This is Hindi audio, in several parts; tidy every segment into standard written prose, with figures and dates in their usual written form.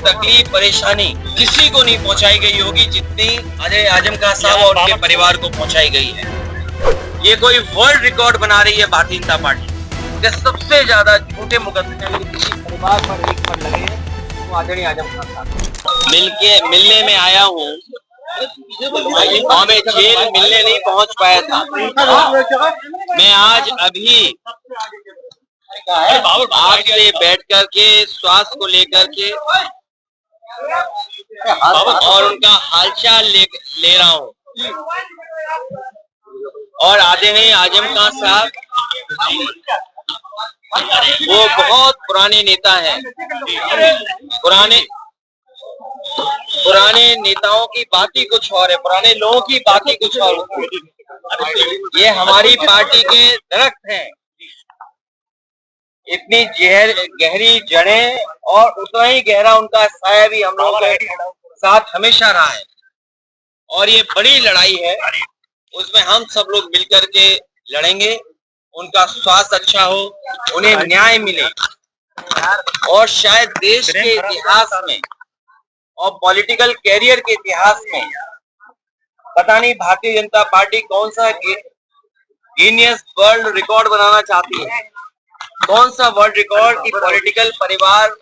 तकलीफ परेशानी किसी को नहीं पहुंचाई गई होगी जितनी अजय आजम खान साहब और उनके परिवार को पहुंचाई गई है। ये कोई वर्ल्ड रिकॉर्ड बना रही है भारतीय जनता पार्टी कि सबसे ज्यादा झूठे मुकदमे अगर किसी परिवार पर एक पर लगे हैं तो आदरणीय आजम खान साहब मिलने में आया हूँ। मैं जेल मिलने नहीं पहुंच पाया था। मैं आज अभी आपसे बैठ कर के स्वास्थ्य को लेकर के और उनका हालचाल ले रहा हूँ। और आदरणीय आजम खान साहब वो बहुत पुराने नेता हैं। पुराने नेताओं की बात ही कुछ और है, पुराने लोगों की बात ही कुछ और है। ये हमारी पार्टी के दरख्त हैं, इतनी गहरी जड़ें और उतना ही गहरा उनका साया भी हम लोगों के साथ हमेशा रहा है। और ये बड़ी लड़ाई है, उसमें हम सब लोग मिलकर के लड़ेंगे। उनका स्वास्थ्य अच्छा हो, उन्हें न्याय मिले और शायद देश के इतिहास में और पॉलिटिकल कैरियर के इतिहास में पता नहीं भारतीय जनता पार्टी कौन सा गिनीज वर्ल्ड रिकॉर्ड बनाना चाहती है, कौन सा वर्ल्ड रिकॉर्ड की पॉलिटिकल परिवार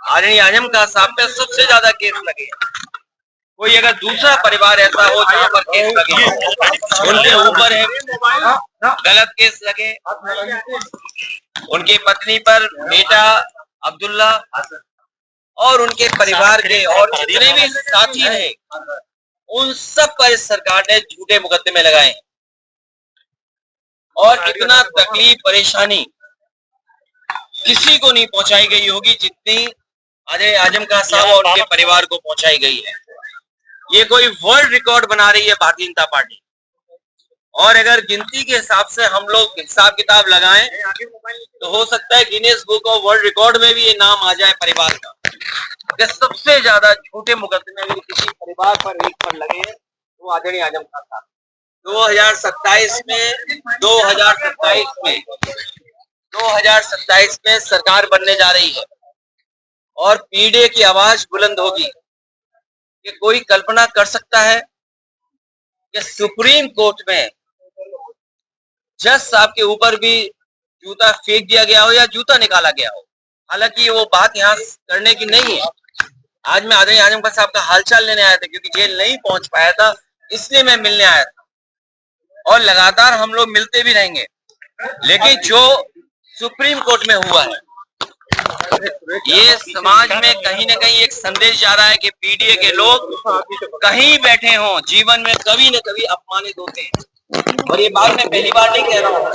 आदरणीय आजम खान साहब पे सबसे ज्यादा केस लगे। कोई अगर दूसरा परिवार ऐसा हो जहाँ पर केस लगे, उनके ऊपर है गलत केस लगे, उनकी पत्नी पर बेटा अब्दुल्ला और उनके परिवार के और जितने भी साथी रहे, उन सब पर इस सरकार ने झूठे मुकदमे लगाए और इतना तकलीफ परेशानी किसी को नहीं पहुंचाई गई होगी जितनी अजय आजम खान साहब और उनके परिवार को पहुंचाई गई है। ये कोई वर्ल्ड रिकॉर्ड बना रही है भारतीय जनता पार्टी। और अगर गिनती के हिसाब से हम लोग हिसाब किताब लगाएं तो हो सकता है Guinness book of world record में भी ये नाम आ जाए परिवार का कि सबसे ज्यादा झूठे मुकदमे अगर किसी परिवार पर एक पर लगे हैं तो आदरणीय आजम खान साहब। 2027 में सरकार बनने जा रही है और पीडीए की आवाज बुलंद होगी। कि कोई कल्पना कर सकता है कि सुप्रीम कोर्ट में जज साहब के ऊपर भी जूता फेंक दिया गया हो या जूता निकाला गया हो। हालांकि वो बात यहाँ करने की नहीं है। आज मैं आदरणीय आजम खान साहब का हालचाल लेने आया था क्योंकि जेल नहीं पहुंच पाया था, इसलिए मैं मिलने आया था और लगातार हम लोग मिलते भी रहेंगे। लेकिन जो सुप्रीम कोर्ट में हुआ है, ये समाज में कहीं ना कहीं एक संदेश जा रहा है कि पीडीए के लोग कहीं बैठे हों जीवन में कभी न कभी अपमानित होते हैं। और ये बात मैं पहली बार नहीं कह रहा हूँ,